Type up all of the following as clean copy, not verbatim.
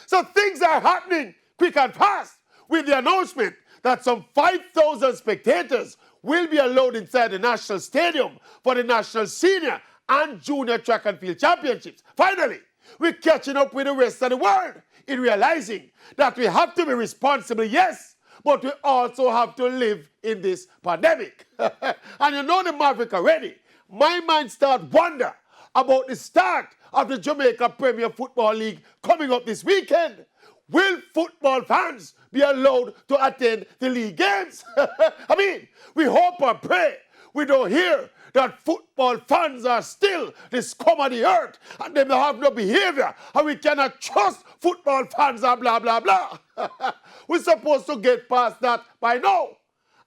So things are happening quick and fast with the announcement that some 5,000 spectators will be allowed inside the National Stadium for the National Senior and Junior Track and Field Championships. Finally, we're catching up with the rest of the world in realizing that we have to be responsible, yes, but we also have to live in this pandemic. And you know the Maverick already. My mind starts wonder about the start of the Jamaica Premier Football League coming up this weekend. Will football fans be allowed to attend the league games? I mean, we hope and pray we don't hear that football fans are still the scum of the earth and they have no behavior and we cannot trust football fans and blah, blah, blah. We're supposed to get past that by now.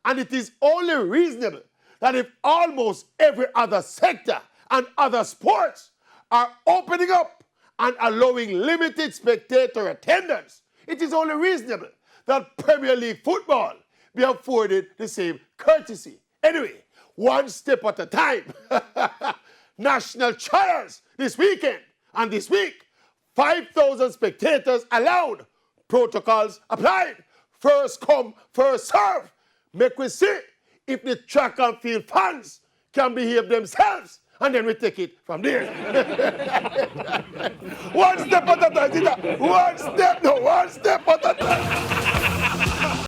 And it is only reasonable that if almost every other sector and other sports are opening up and allowing limited spectator attendance, it is only reasonable that Premier League football be afforded the same courtesy. Anyway, one step at a time. National trials this weekend and this week. 5,000 spectators allowed. Protocols applied. First come, first serve. Make we see if the track and field fans can behave themselves. And then we take it from there. One step at a time. One step at a time.